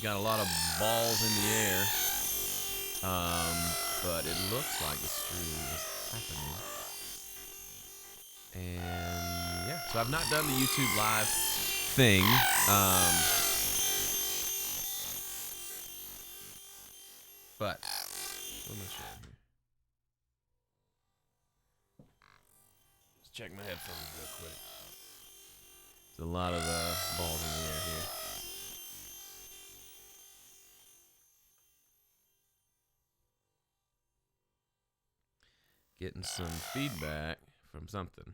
got a lot of balls in the air. But it looks like the stream is happening. And yeah, so I've not done the YouTube live thing. But what am I showing here? Let's check my headphones real quick. There's a lot of balls in the air here. Getting some feedback from something.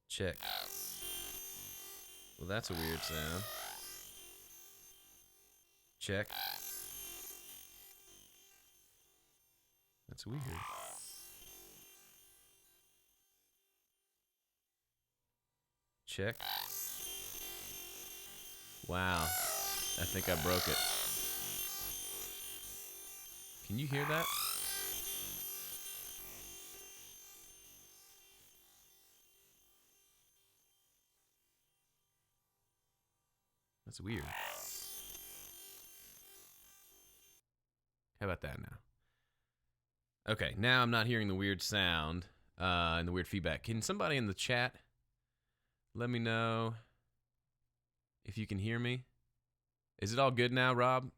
Check. Well, that's a weird sound. Check. That's weird. Check. Wow. I think I broke it. Can you hear that? That's weird. How about that now? Okay, now I'm not hearing the weird sound and the weird feedback. Can somebody in the chat let me know if you can hear me? Is it all good now, Rob?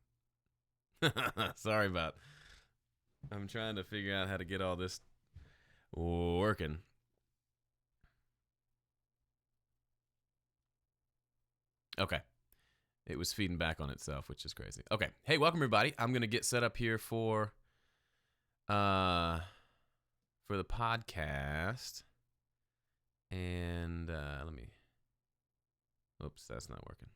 Sorry about. I'm trying to figure out how to get all this working. Okay. It was feeding back on itself, which is crazy. Okay. Hey, welcome everybody. I'm going to get set up here for the podcast. And let me. Oops, that's not working.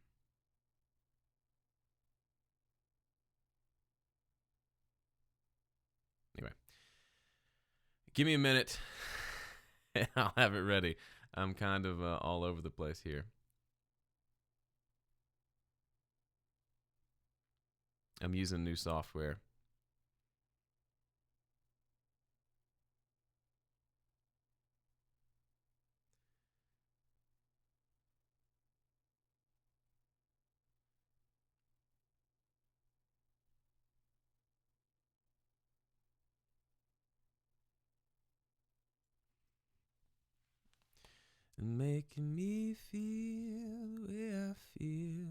Anyway, give me a minute and I'll have it ready. I'm kind of all over the place here. I'm using new software. Making me feel the way I feel.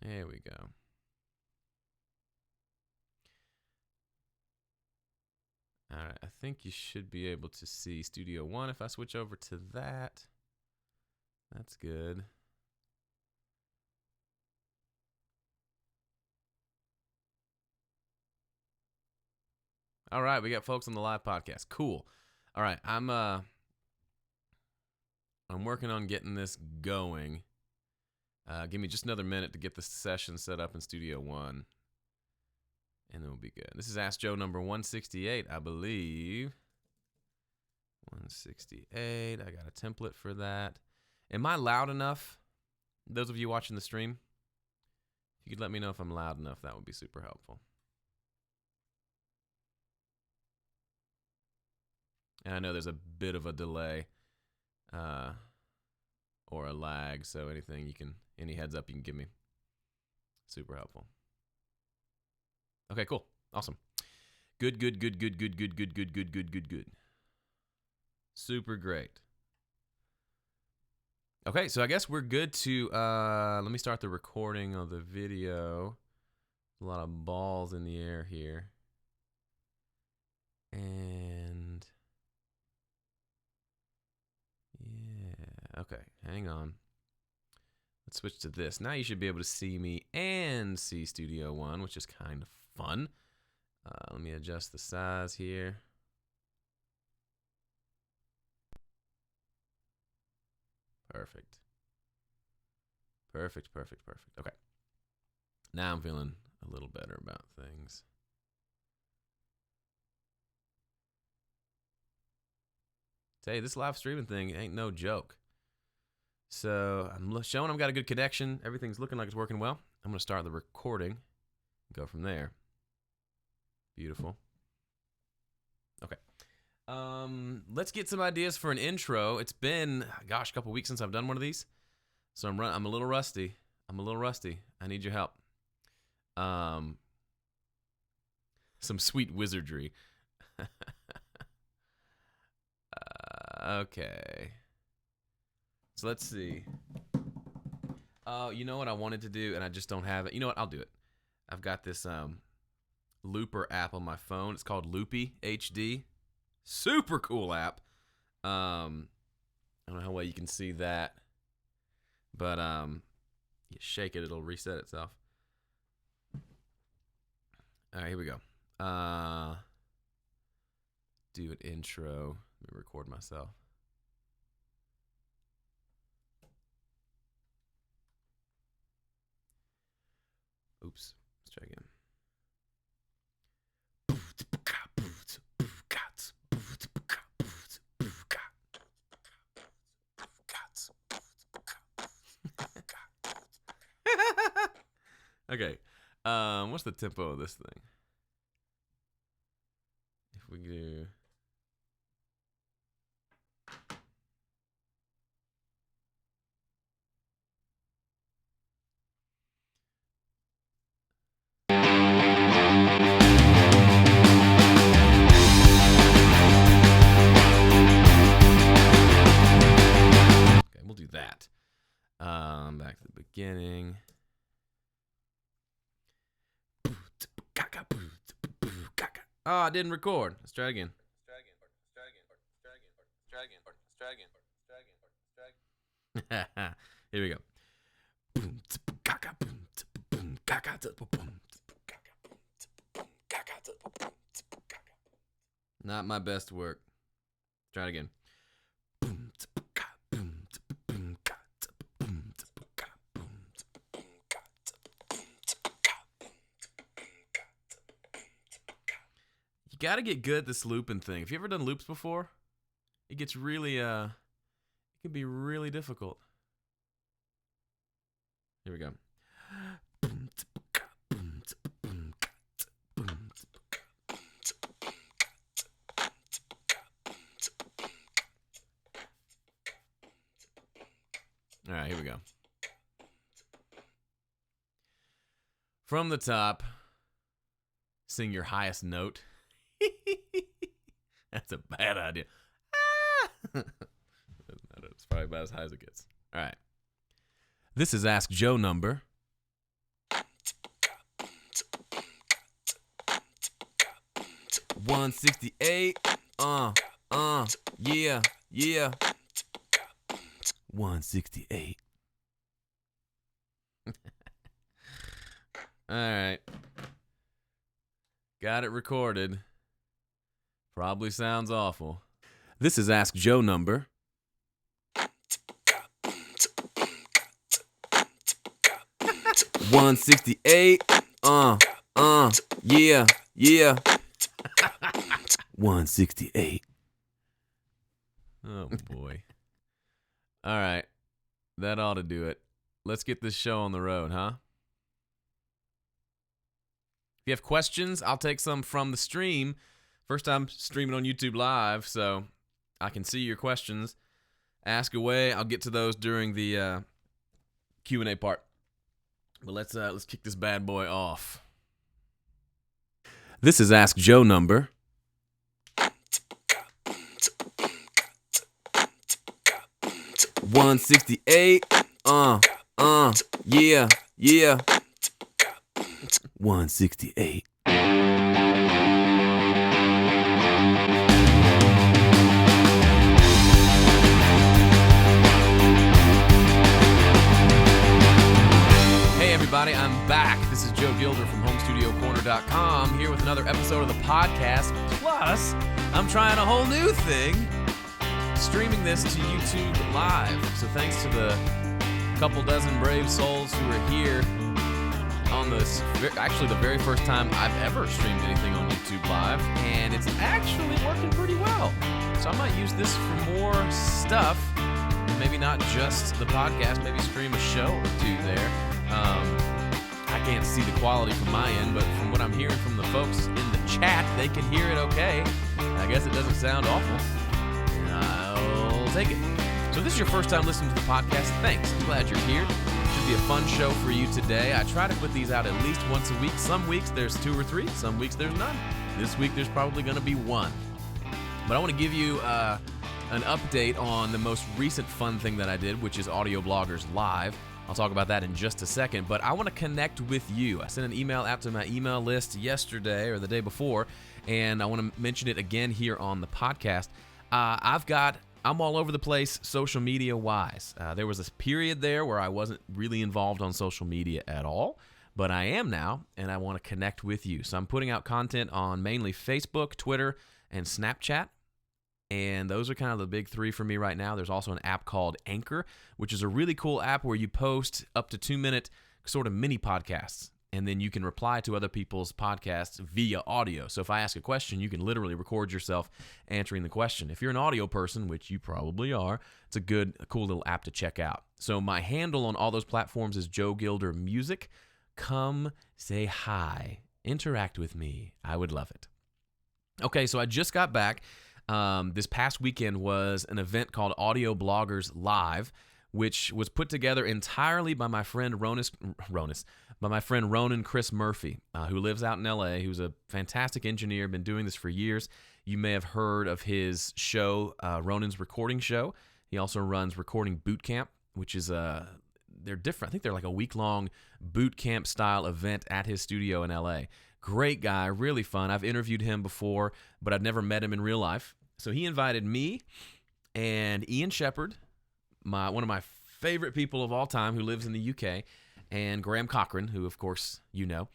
There we go. All right, I think you should be able to see Studio One. If I switch over to that, that's good. All right, we got folks on the live podcast. Cool. All right, I'm working on getting this going. Give me just another minute to get the session set up in Studio One, and then we'll be good. This is Ask Joe number 168, I believe. 168. I got a template for that. Am I loud enough? Those of you watching the stream, if you could let me know if I'm loud enough, that would be super helpful. And I know there's a bit of a delay or a lag, so any heads up you can give me, super helpful. Okay, cool. Awesome. Good. Super great. Okay, so I guess we're good to, let me start the recording of the video. A lot of balls in the air here. And yeah, okay, hang on. Let's switch to this. Now you should be able to see me and see Studio One, which is kind of fun. Let me adjust the size here. Perfect. Okay. Now I'm feeling a little better about things. Hey, this live streaming thing ain't no joke. So I'm showing I've got a good connection. Everything's looking like it's working well. I'm going to start the recording. Go from there. Beautiful. Okay. Let's get some ideas for an intro. It's been, a couple weeks since I've done one of these. So I'm a little rusty. I need your help. Some sweet wizardry. Okay. So let's see. Oh, you know what I wanted to do, and I just don't have it. You know what? I'll do it. I've got this Looper app on my phone. It's called Loopy HD. Super cool app. I don't know how well you can see that, but you shake it, it'll reset itself. All right, here we go. Do an intro. Let me record myself. Oops. Let's try again. Okay. What's the tempo of this thing? If we do... Okay, we'll do that. Back to the beginning. Oh, it didn't record. Let's try again. Here we go. Not my best work. Try it again. You gotta get good at this looping thing. Have you ever done loops before? It gets really, it can be really difficult. Here we go. All right, here we go. From the top, sing your highest note. That's a bad idea. It's probably about as high as it gets. All right. This is Ask Joe number. $168. Yeah. 168. All right. Got it recorded. Probably sounds awful. This is Ask Joe number. $168. Yeah. 168. Oh boy. All right. That ought to do it. Let's get this show on the road, huh? If you have questions, I'll take some from the stream. First time streaming on YouTube Live, so I can see your questions. Ask away. I'll get to those during the Q&A part. But let's kick this bad boy off. This is Ask Joe number. $168. Yeah. 168. Hey everybody, I'm back. This is Joe Gilder from HomeStudioCorner.com here with another episode of the podcast. Plus, I'm trying a whole new thing, streaming this to YouTube Live. So thanks to the couple dozen brave souls who are here on this, actually the very first time I've ever streamed anything on YouTube Live, and it's actually working pretty well. So I might use this for more stuff maybe not just the podcast, maybe stream a show or two there. I can't see the quality from my end, but from what I'm hearing from the folks in the chat, they can hear it okay. I guess it doesn't sound awful, and I'll take it. So if this is your first time listening to the podcast, thanks. I'm glad you're here. Should be a fun show for you today. I try to put these out at least once a week. Some weeks there's 2 or 3. Some weeks there's none. This week there's probably going to be 1. But I want to give you an update on the most recent fun thing that I did, which is Audio Bloggers Live. I'll talk about that in just a second, but I want to connect with you. I sent an email out to my email list yesterday or the day before, and I want to mention it again here on the podcast. I'm all over the place social media-wise. There was a period there where I wasn't really involved on social media at all, but I am now, and I want to connect with you. So I'm putting out content on mainly Facebook, Twitter, and Snapchat. And those are kind of the big 3 for me right now. There's also an app called Anchor, which is a really cool app where you post up to 2-minute sort of mini podcasts, and then you can reply to other people's podcasts via audio. So if I ask a question, you can literally record yourself answering the question. If you're an audio person, which you probably are, it's a cool little app to check out. So my handle on all those platforms is Joe Gilder Music. Come say hi. Interact with me. I would love it. Okay, so I just got back. This past weekend was an event called Audio Bloggers Live, which was put together entirely by my friend Ronan Chris Murphy, who lives out in LA, who's a fantastic engineer, been doing this for years. You may have heard of his show, Ronan's Recording Show. He also runs Recording Boot Camp, which is they're different. I think they're like a week-long boot camp style event at his studio in LA. Great guy, really fun. I've interviewed him before, but I've never met him in real life. So he invited me and Ian Shepherd, one of my favorite people of all time who lives in the UK, and Graham Cochran, who of course you know,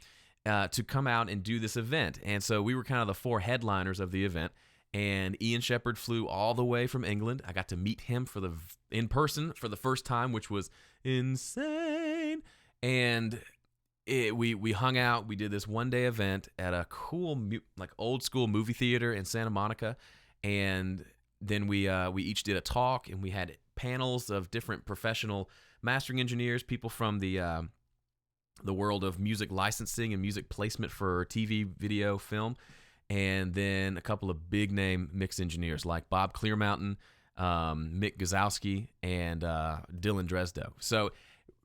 to come out and do this event. And so we were kind of the 4 headliners of the event. And Ian Shepherd flew all the way from England. I got to meet him in person for the first time, which was insane. And we hung out. We did this one-day event at a cool, like old-school movie theater in Santa Monica. And then we each did a talk, and we had panels of different professional mastering engineers, people from the world of music licensing and music placement for TV, video, film, and then a couple of big-name mix engineers like Bob Clearmountain, Mick Gazowski, and Dylan Dresdo. So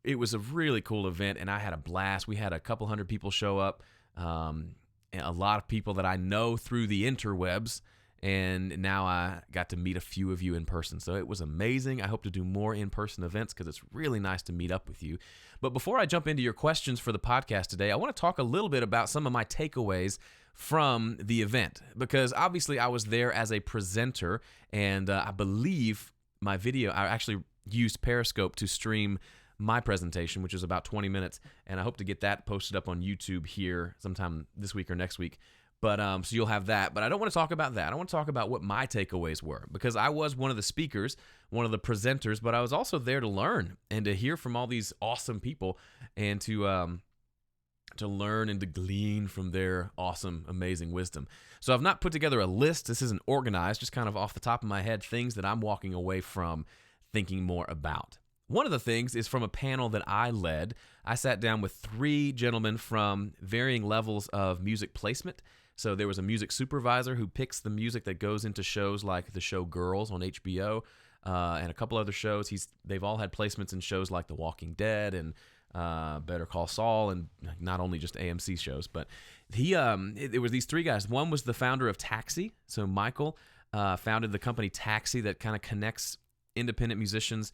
it was a really cool event, and I had a blast. We had a couple hundred people show up, and a lot of people that I know through the interwebs, and now I got to meet a few of you in person. So it was amazing. I hope to do more in-person events because it's really nice to meet up with you. But before I jump into your questions for the podcast today, I want to talk a little bit about some of my takeaways from the event, because obviously I was there as a presenter, and I believe my video, I actually used Periscope to stream my presentation, which is about 20 minutes, and I hope to get that posted up on YouTube here sometime this week or next week. But so you'll have that. But I don't want to talk about that. I want to talk about what my takeaways were, because I was one of the speakers, one of the presenters, but I was also there to learn and to hear from all these awesome people, and to learn and to glean from their awesome, amazing wisdom. So I've not put together a list. This isn't organized, just kind of off the top of my head, things that I'm walking away from thinking more about. One of the things is from a panel that I led. I sat down with 3 gentlemen from varying levels of music placement. So there was a music supervisor who picks the music that goes into shows like the show Girls on HBO, and a couple other shows. They've all had placements in shows like The Walking Dead and Better Call Saul, and not only just AMC shows. But it was these 3 guys. One was the founder of Taxi. So Michael founded the company Taxi that kind of connects independent musicians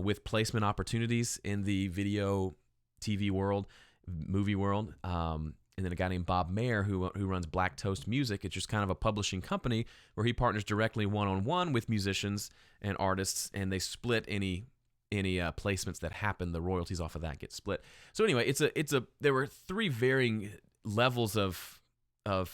with placement opportunities in the video, TV world, movie world. And then a guy named Bob Mayer who runs Black Toast Music. It's just kind of a publishing company where he partners directly one-on-one with musicians and artists, and they split any placements that happen. The royalties off of that get split. So anyway, there were 3 varying levels of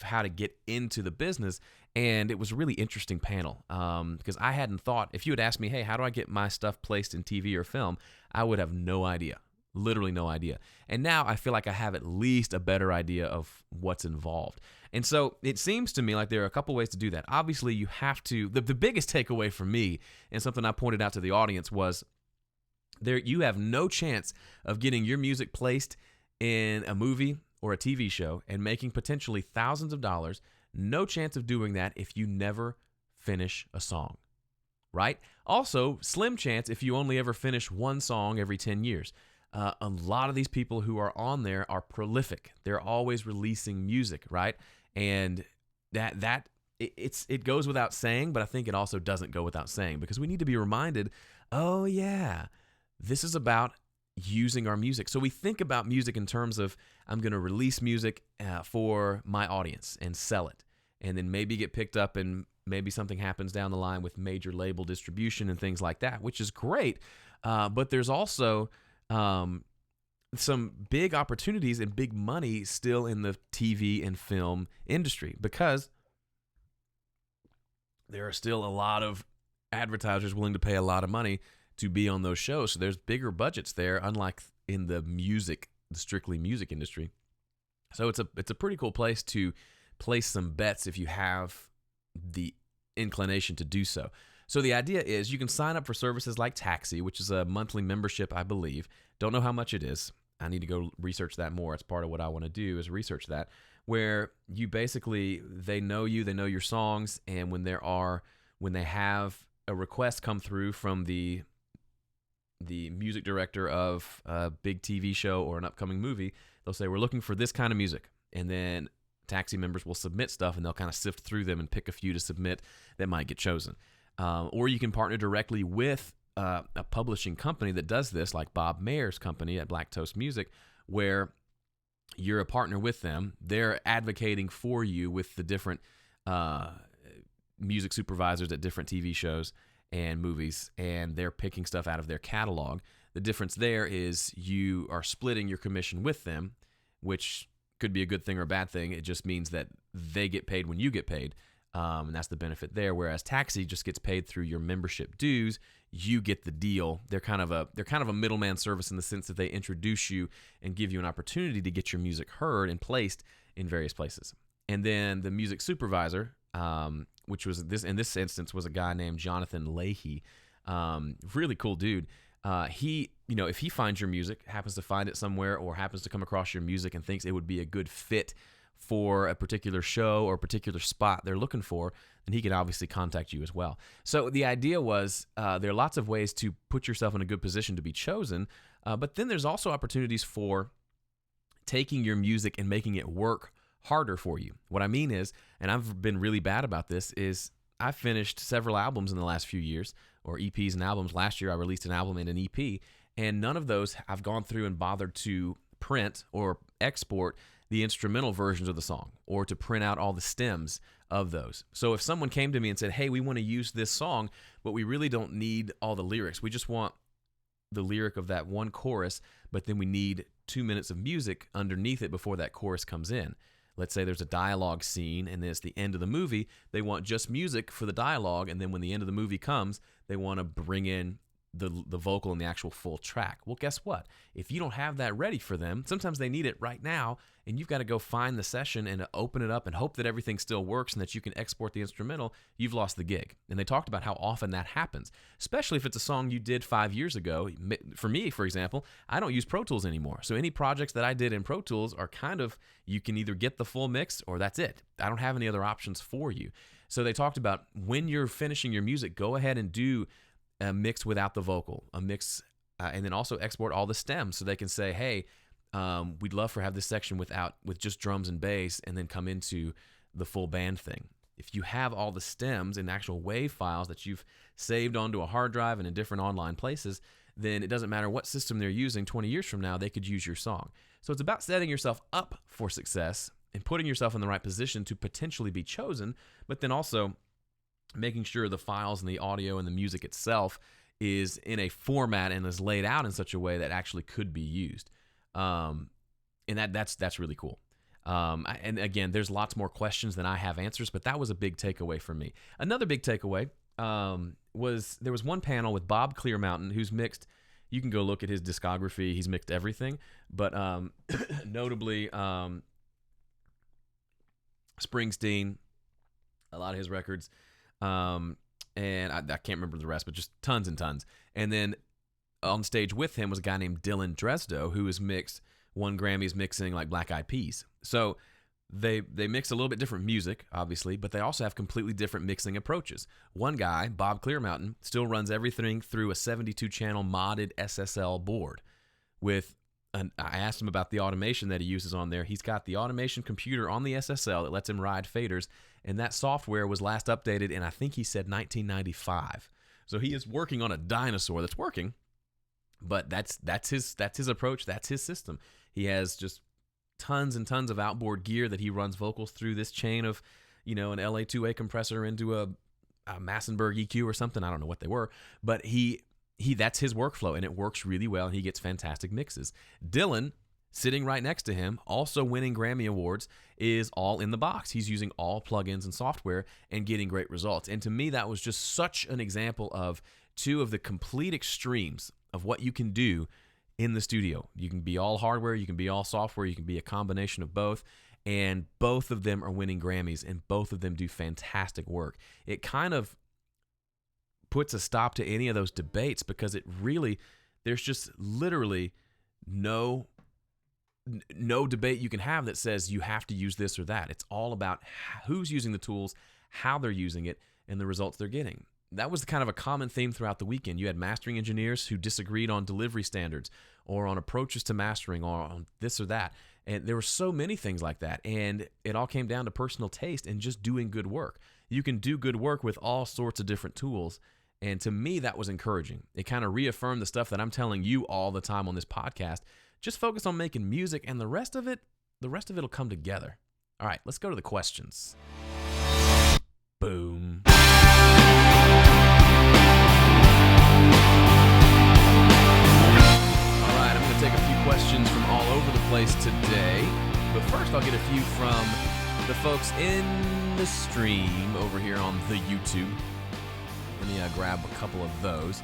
how to get into the business, and it was a really interesting panel because I hadn't thought, if you had asked me, hey, how do I get my stuff placed in TV or film, I would have no idea. Literally no idea. And now I feel like I have at least a better idea of what's involved. And so it seems to me like there are a couple ways to do that. Obviously, you have to, the biggest takeaway for me, and something I pointed out to the audience, was you have no chance of getting your music placed in a movie or a TV show and making potentially thousands of dollars. No chance of doing that if you never finish a song, right? Also, slim chance if you only ever finish one song every 10 years. A lot of these people who are on there are prolific. They're always releasing music, right? And it goes without saying, but I think it also doesn't go without saying, because we need to be reminded, oh yeah, this is about using our music. So we think about music in terms of, I'm going to release music for my audience and sell it, and then maybe get picked up, and maybe something happens down the line with major label distribution and things like that, which is great. But there's also some big opportunities and big money still in the TV and film industry, because there are still a lot of advertisers willing to pay a lot of money to be on those shows. So there's bigger budgets there, unlike in the strictly music industry. So it's a pretty cool place to place some bets if you have the inclination to do so. So the idea is you can sign up for services like Taxi, which is a monthly membership, I believe. Don't know how much it is. I need to go research that more. It's part of what I want to do, is research that, where you basically, they know you, they know your songs, and when they have a request come through from the music director of a big TV show or an upcoming movie, they'll say, we're looking for this kind of music. And then Taxi members will submit stuff, and they'll kind of sift through them and pick a few to submit that might get chosen. Or you can partner directly with a publishing company that does this, like Bob Mayer's company at Black Toast Music, where you're a partner with them. They're advocating for you with the different music supervisors at different TV shows and movies, and they're picking stuff out of their catalog. The difference there is you are splitting your commission with them, which could be a good thing or a bad thing. It just means that they get paid when you get paid. And that's the benefit there. Whereas Taxi just gets paid through your membership dues. You get the deal. They're kind of a middleman service in the sense that they introduce you and give you an opportunity to get your music heard and placed in various places. And then the music supervisor, which was in this instance was a guy named Jonathan Leahy, really cool dude. He, if he finds your music, happens to find it somewhere, or happens to come across your music and thinks it would be a good fit for a particular show or a particular spot they're looking for, then he can obviously contact you as well. So the idea was there are lots of ways to put yourself in a good position to be chosen, but then there's also opportunities for taking your music and making it work harder for you. What I mean is, and I've been really bad about this, is I've finished several albums in the last few years, or EPs and albums. Last year I released an album and an EP, and none of those I've gone through and bothered to print or export the instrumental versions of the song, or to print out all the stems of those. So if someone came to me and said, hey, we want to use this song, but we really don't need all the lyrics. We just want the lyric of that one chorus, but then we need 2 minutes of music underneath it before that chorus comes in. Let's say there's a dialogue scene and then it's the end of the movie. They want just music for the dialogue, and then when the end of the movie comes, they want to bring in the vocal and the actual full track. Well, guess what? If you don't have that ready for them, sometimes they need it right now, and you've got to go find the session and open it up and hope that everything still works and that you can export the instrumental. You've lost the gig. And they talked about how often that happens, especially if it's a song you did 5 years ago. For me, for example, I don't use Pro Tools anymore. So any projects that I did in Pro Tools are kind of, you can either get the full mix or that's it. I don't have any other options for you. So they talked about when you're finishing your music, go ahead and do a mix without the vocal, a mix, and then also export all the stems so they can say, hey, we'd love to have this section with just drums and bass, and then come into the full band thing. If you have all the stems in actual WAV files that you've saved onto a hard drive and in different online places, then it doesn't matter what system they're using 20 years from now, they could use your song. So it's about setting yourself up for success and putting yourself in the right position to potentially be chosen, but then also making sure the files and the audio and the music itself is in a format and is laid out in such a way that actually could be used. And that's really cool. And again, there's lots more questions than I have answers, but that was a big takeaway for me. Another big takeaway was there was one panel with Bob Clearmountain, who's mixed You can go look at his discography. He's mixed everything, but notably Springsteen, a lot of his records, and I can't remember the rest, but just tons and tons. And then on stage with him was a guy named Dylan Dresdo, who has won Grammys mixing like Black Eyed Peas. So they mix a little bit different music, obviously, but they also have completely different mixing approaches. One guy, Bob Clearmountain, still runs everything through a 72-channel modded SSL board. I asked him about the automation that he uses on there. He's got the automation computer on the SSL that lets him ride faders, and that software was last updated in, I think he said, 1995. So he is working on a dinosaur that's working, but that's his approach. That's his system. He has just tons and tons of outboard gear that he runs vocals through this chain of, an LA2A compressor into a Massenburg EQ or something. I don't know what they were, but he that's his workflow, and it works really well, and he gets fantastic mixes. Dylan, sitting right next to him, also winning Grammy Awards, is all in the box. He's using all plugins and software and getting great results. And to me, that was just such an example of two of the complete extremes of what you can do in the studio. You can be all hardware, you can be all software, you can be a combination of both, and both of them are winning Grammys, and both of them do fantastic work. It kind of puts a stop to any of those debates, because there's just literally no debate you can have that says you have to use this or that. It's all about who's using the tools, how they're using it, and the results they're getting. That was kind of a common theme throughout the weekend. You had mastering engineers who disagreed on delivery standards or on approaches to mastering or on this or that. And there were so many things like that. And it all came down to personal taste and just doing good work. You can do good work with all sorts of different tools. And to me, that was encouraging. It kind of reaffirmed the stuff that I'm telling you all the time on this podcast. Just focus on making music, and the rest of it will come together. All right, let's go to the questions. Boom. Take a few questions from all over the place today, but first I'll get a few from the folks in the stream over here on the YouTube. Let me grab a couple of those.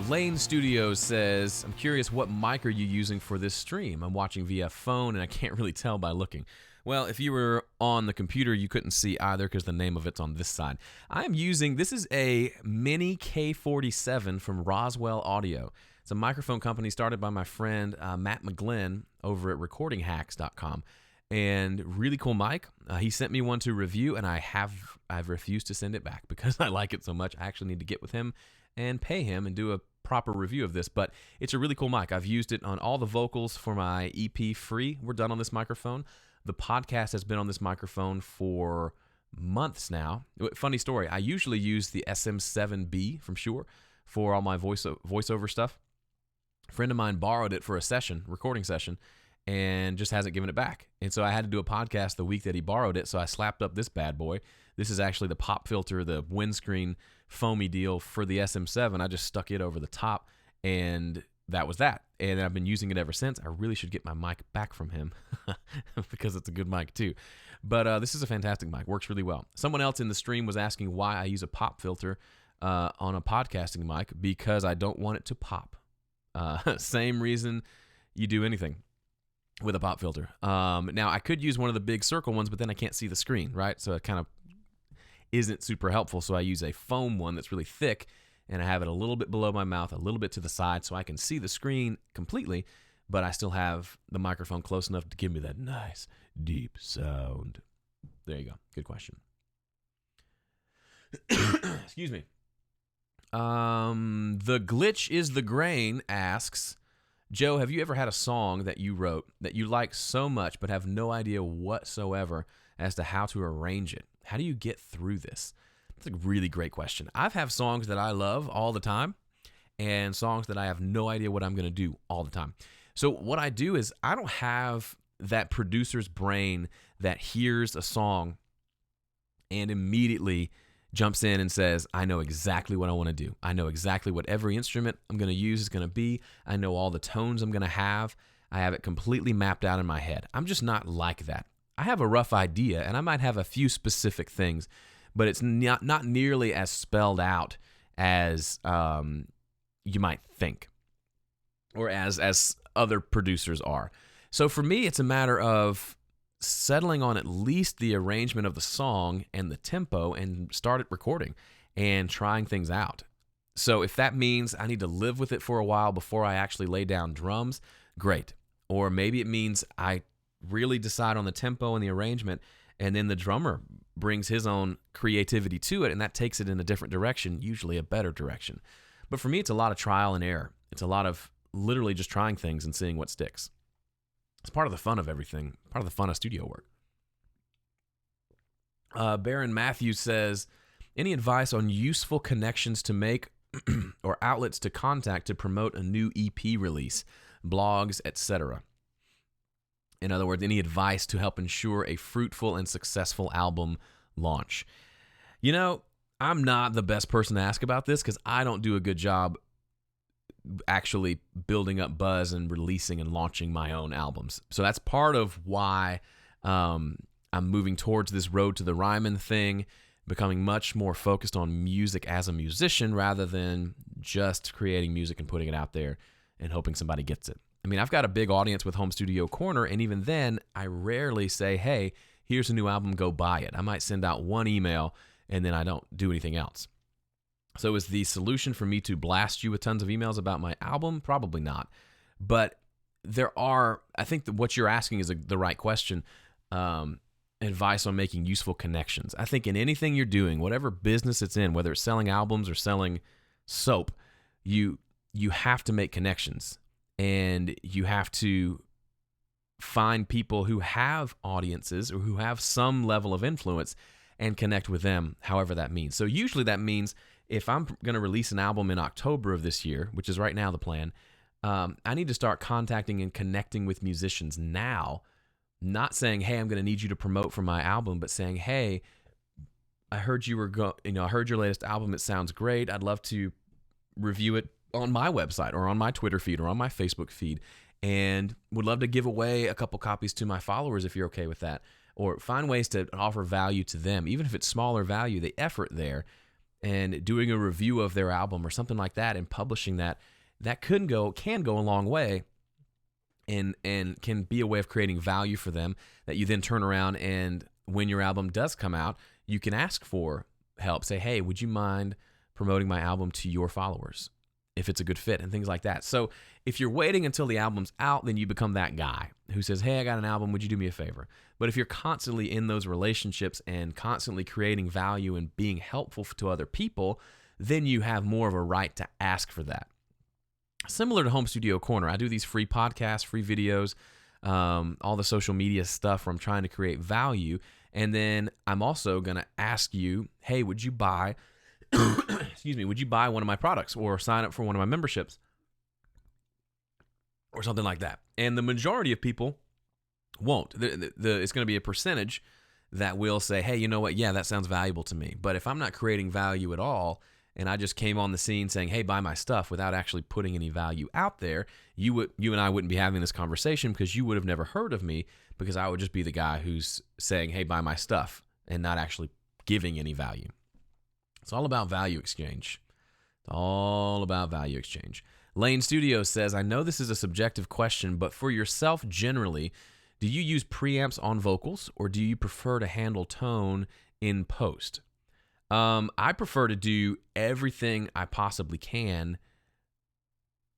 Lane Studios says, I'm curious, what mic are you using for this stream? I'm watching via phone and I can't really tell by looking. Well, if you were on the computer, you couldn't see either because the name of it's on this side. This is a Mini K47 from Roswell Audio. It's a microphone company started by my friend Matt McGlynn over at recordinghacks.com. And really cool mic. He sent me one to review, and I've refused to send it back because I like it so much. I actually need to get with him and pay him and do a proper review of this. But it's a really cool mic. I've used it on all the vocals for my EP Free. We're done on this microphone. The podcast has been on this microphone for months now. Funny story. I usually use the SM7B from Shure for all my voiceover stuff. A friend of mine borrowed it for a recording session, and just hasn't given it back. And so I had to do a podcast the week that he borrowed it, so I slapped up this bad boy. This is actually the pop filter, the windscreen foamy deal for the SM7. I just stuck it over the top, and that was that. And I've been using it ever since. I really should get my mic back from him because it's a good mic too. But this is a fantastic mic. Works really well. Someone else in the stream was asking why I use a pop filter on a podcasting mic, because I don't want it to pop. Same reason you do anything with a pop filter. Now, I could use one of the big circle ones, but then I can't see the screen, right? So it kind of isn't super helpful. So I use a foam one that's really thick, and I have it a little bit below my mouth, a little bit to the side, so I can see the screen completely, but I still have the microphone close enough to give me that nice, deep sound. There you go. Good question. Excuse me. The Glitch is the Grain asks, Joe, have you ever had a song that you wrote that you like so much but have no idea whatsoever as to how to arrange it? How do you get through this? That's a really great question. I've have songs that I love all the time and songs that I have no idea what I'm going to do all the time. So what I do is I don't have that producer's brain that hears a song and immediately jumps in and says, I know exactly what I want to do. I know exactly what every instrument I'm going to use is going to be. I know all the tones I'm going to have. I have it completely mapped out in my head. I'm just not like that. I have a rough idea, and I might have a few specific things, but it's not nearly as spelled out as you might think. or as other producers are. So for me, it's a matter of settling on at least the arrangement of the song and the tempo and start recording and trying things out. So if that means I need to live with it for a while before I actually lay down drums, great. Or maybe it means I really decide on the tempo and the arrangement, and then the drummer brings his own creativity to it, and that takes it in a different direction, usually a better direction. But for me, it's a lot of trial and error. It's a lot of literally just trying things and seeing what sticks. It's part of the fun of everything, part of the fun of studio work. Baron Matthews says, any advice on useful connections to make or outlets to contact to promote a new EP release, blogs, etc.? In other words, any advice to help ensure a fruitful and successful album launch? You know, I'm not the best person to ask about this because I don't do a good job actually building up buzz and releasing and launching my own albums. So that's part of why I'm moving towards this road to the Ryman thing, becoming much more focused on music as a musician rather than just creating music and putting it out there and hoping somebody gets it. I mean, I've got a big audience with Home Studio Corner, and even then, I rarely say, hey, here's a new album, go buy it. I might send out one email, and then I don't do anything else. So is the solution for me to blast you with tons of emails about my album? Probably not. But I think that what you're asking is the right question, advice on making useful connections. I think in anything you're doing, whatever business it's in, whether it's selling albums or selling soap, you have to make connections. And you have to find people who have audiences or who have some level of influence and connect with them, however that means. So usually that means if I'm going to release an album in October of this year, which is right now the plan, I need to start contacting and connecting with musicians now, not saying, hey, I'm going to need you to promote for my album, but saying, hey, I heard I heard your latest album. It sounds great. I'd love to review it on my website or on my Twitter feed or on my Facebook feed, and would love to give away a couple copies to my followers if you're okay with that, or find ways to offer value to them, even if it's smaller value, the effort there, and doing a review of their album or something like that and publishing that can go a long way and can be a way of creating value for them that you then turn around and when your album does come out, you can ask for help. Say, hey, would you mind promoting my album to your followers if it's a good fit and things like that. So if you're waiting until the album's out, then you become that guy who says, hey, I got an album, would you do me a favor? But if you're constantly in those relationships and constantly creating value and being helpful to other people, then you have more of a right to ask for that. Similar to Home Studio Corner, I do these free podcasts, free videos, all the social media stuff where I'm trying to create value. And then I'm also going to ask you, hey, would you buy would you buy one of my products or sign up for one of my memberships or something like that? And the majority of people won't. It's going to be a percentage that will say, hey, you know what? Yeah, that sounds valuable to me. But if I'm not creating value at all and I just came on the scene saying, hey, buy my stuff without actually putting any value out there, you and I wouldn't be having this conversation because you would have never heard of me because I would just be the guy who's saying, hey, buy my stuff and not actually giving any value. It's all about value exchange. It's all about value exchange. Lane Studios says, I know this is a subjective question, but for yourself generally, do you use preamps on vocals or do you prefer to handle tone in post? I prefer to do everything I possibly can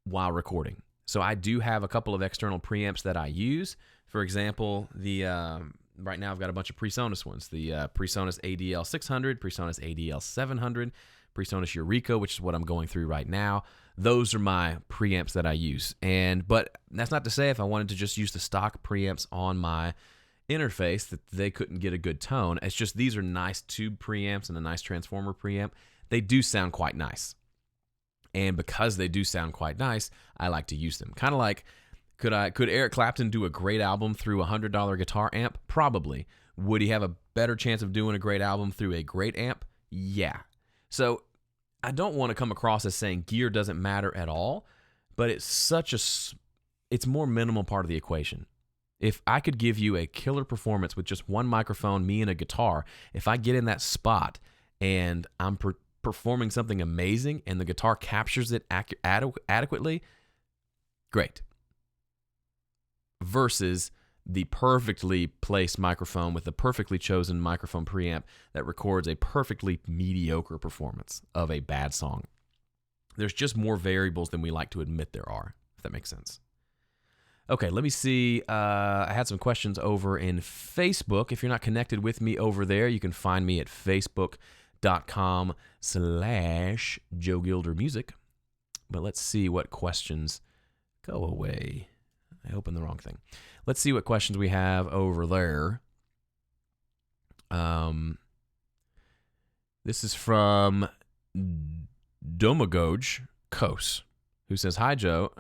while recording. So I do have a couple of external preamps that I use. For example, right now I've got a bunch of PreSonus ones. The PreSonus ADL 600, PreSonus ADL 700, PreSonus Eureka, which is what I'm going through right now. Those are my preamps that I use. But that's not to say if I wanted to just use the stock preamps on my interface that they couldn't get a good tone. It's just these are nice tube preamps and a nice transformer preamp. They do sound quite nice. And because they do sound quite nice, I like to use them. Kind of like, could Eric Clapton do a great album through a $100 guitar amp? Probably. Would he have a better chance of doing a great album through a great amp? Yeah. So I don't want to come across as saying gear doesn't matter at all, but it's more minimal part of the equation. If I could give you a killer performance with just one microphone, me and a guitar, if I get in that spot and I'm performing something amazing and the guitar captures it adequately, Great. Versus the perfectly placed microphone with the perfectly chosen microphone preamp that records a perfectly mediocre performance of a bad song. There's just more variables than we like to admit there are, if that makes sense. Okay, let me see. I had some questions over in Facebook. If you're not connected with me over there, you can find me at facebook.com/Joe Gilder Music. But let's see what questions go away. I opened the wrong thing. Let's see what questions we have over there. This is from Domagoj Kos, who says, "Hi, Joe.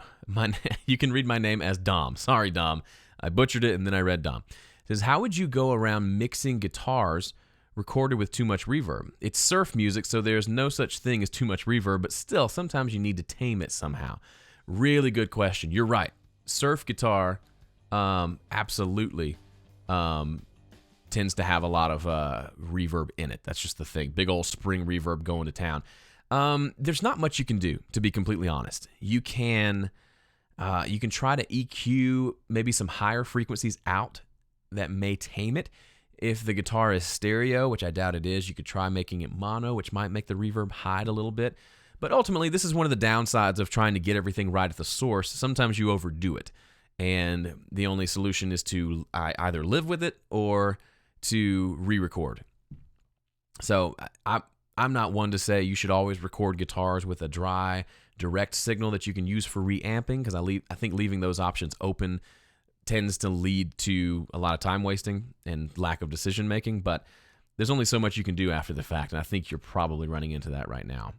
You can read my name as Dom. Sorry, Dom. I butchered it, and then I read Dom." It says, "How would you go around mixing guitars recorded with too much reverb? It's surf music, so there's no such thing as too much reverb, but still, sometimes you need to tame it somehow." Really good question. You're right. Surf guitar absolutely tends to have a lot of reverb in it. That's just the thing. Big old spring reverb going to town. There's not much you can do, to be completely honest. You can try to EQ maybe some higher frequencies out that may tame it. If the guitar is stereo, which I doubt it is, you could try making it mono, which might make the reverb hide a little bit. But ultimately, this is one of the downsides of trying to get everything right at the source. Sometimes you overdo it, and the only solution is to either live with it or to re-record. So I'm not one to say you should always record guitars with a dry, direct signal that you can use for reamping, because I think leaving those options open tends to lead to a lot of time wasting and lack of decision making. But there's only so much you can do after the fact, and I think you're probably running into that right now.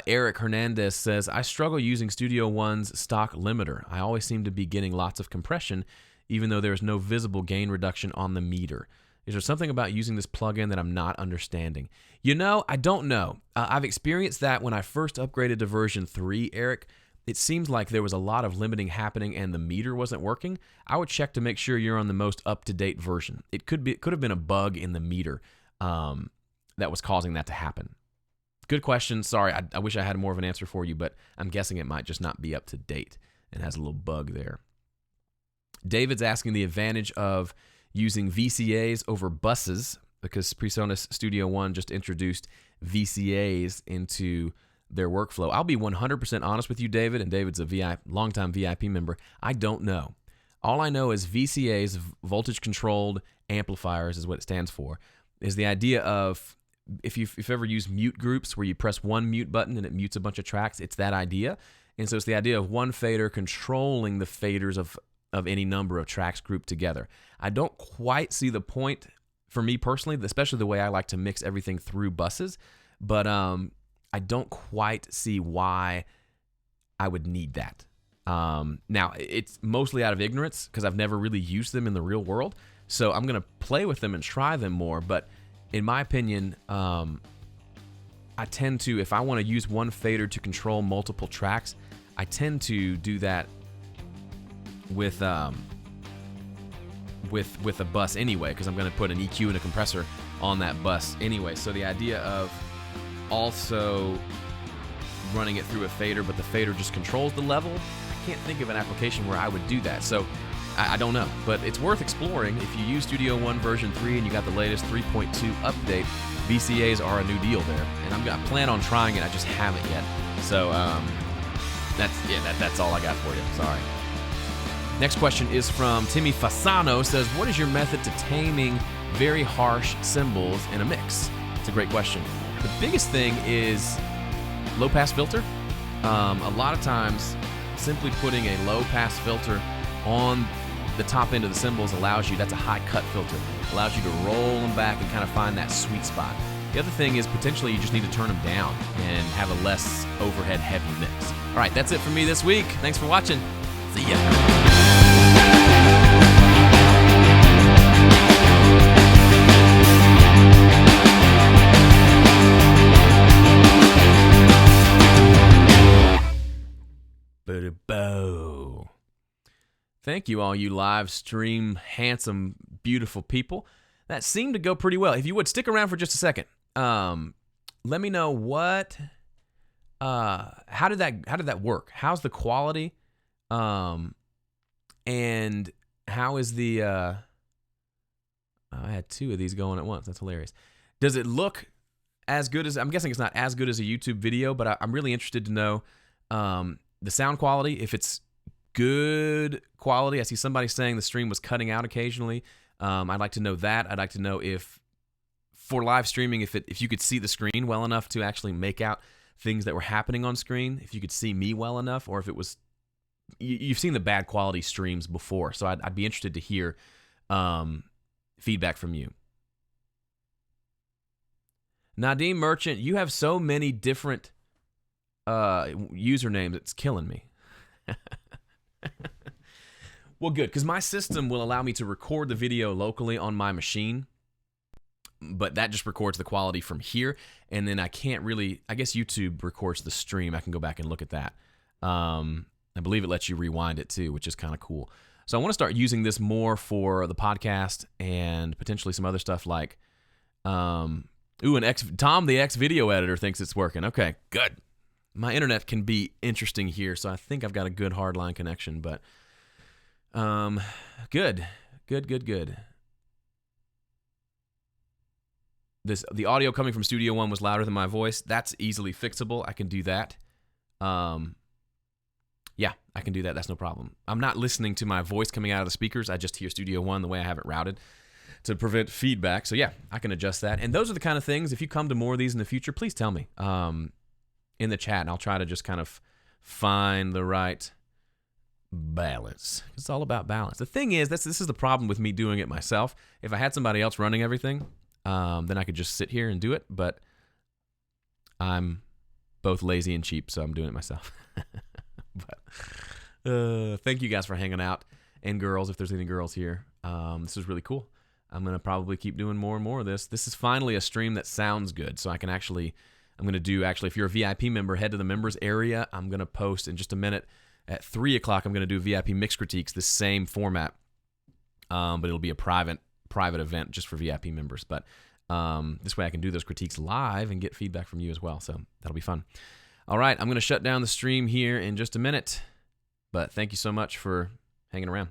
Eric Hernandez says, "I struggle using Studio One's stock limiter. I always seem to be getting lots of compression, even though there is no visible gain reduction on the meter. Is there something about using this plugin that I'm not understanding?" I don't know. I've experienced that when I first upgraded to version 3, Eric. It seems like there was a lot of limiting happening and the meter wasn't working. I would check to make sure you're on the most up-to-date version. It could have been a bug in the meter that was causing that to happen. Good question. Sorry, I wish I had more of an answer for you, but I'm guessing it might just not be up to date and has a little bug there. David's asking the advantage of using VCAs over buses, because PreSonus Studio One just introduced VCAs into their workflow. I'll be 100% honest with you, David, and David's a longtime VIP member. I don't know. All I know is VCAs, voltage-controlled amplifiers is what it stands for, is the idea of, if you've ever used mute groups where you press one mute button and it mutes a bunch of tracks, it's that idea. And so it's the idea of one fader controlling the faders of any number of tracks grouped together. I don't quite see the point, for me personally, especially the way I like to mix everything through buses, but I don't quite see why I would need that. Now, it's mostly out of ignorance because I've never really used them in the real world, so I'm going to play with them and try them more, but in my opinion, I tend to, if I want to use one fader to control multiple tracks, I tend to do that with a bus anyway, because I'm going to put an EQ and a compressor on that bus anyway. So the idea of also running it through a fader, but the fader just controls the level, I can't think of an application where I would do that. So I don't know, but it's worth exploring. If you use Studio One version 3 and you got the latest 3.2 update, VCAs are a new deal there. And I plan on trying it, I just haven't yet. So that's all I got for you. Sorry. Next question is from Timmy Fasano. Says, "What is your method to taming very harsh cymbals in a mix?" It's a great question. The biggest thing is low pass filter. A lot of times, simply putting a low pass filter on the top end of the cymbals that's a high cut filter, allows you to roll them back and kind of find that sweet spot. The other thing is potentially you just need to turn them down and have a less overhead heavy mix. All right, that's it for me this week. Thanks for watching. See ya. Thank you, all you live stream handsome, beautiful people. That seemed to go pretty well. If you would stick around for just a second, let me know how did that work? How's the quality And how is the I had two of these going at once. That's hilarious. Does it look as good as, I'm guessing it's not as good as a YouTube video, but I'm really interested to know the sound quality, if it's good quality. I see somebody saying the stream was cutting out occasionally. I'd like to know that. I'd like to know if, for live streaming, if you could see the screen well enough to actually make out things that were happening on screen, if you could see me well enough, or if it was, you've seen the bad quality streams before, so I'd be interested to hear feedback from you. Nadim Merchant, you have so many different usernames, it's killing me. Well, good, because my system will allow me to record the video locally on my machine, but that just records the quality from here, and then I can't really, I guess YouTube records the stream. I can go back and look at that. I believe it lets you rewind it too, which is kind of cool. So I want to start using this more for the podcast and potentially some other stuff like, Tom, the X video editor, thinks it's working. Okay, good. My internet can be interesting here, so I think I've got a good hardline connection, but good. The audio coming from Studio One was louder than my voice. That's easily fixable. I can do that. Yeah, I can do that. That's no problem. I'm not listening to my voice coming out of the speakers. I just hear Studio One the way I have it routed to prevent feedback. So yeah, I can adjust that. And those are the kind of things, if you come to more of these in the future, please tell me in the chat, and I'll try to just kind of find the right balance. It's all about balance. The thing is, this is the problem with me doing it myself. If I had somebody else running everything, then I could just sit here and do it, but I'm both lazy and cheap, so I'm doing it myself. But thank you guys for hanging out, and girls, if there's any girls here. This is really cool. I'm going to probably keep doing more and more of this. This is finally a stream that sounds good, so I can actually, I'm going to do, actually, if you're a VIP member, head to the members area. I'm going to post in just a minute at 3 o'clock. I'm going to do VIP Mix Critiques, the same format, but it'll be a private event just for VIP members. But this way I can do those critiques live and get feedback from you as well, so that'll be fun. All right, I'm going to shut down the stream here in just a minute, but thank you so much for hanging around.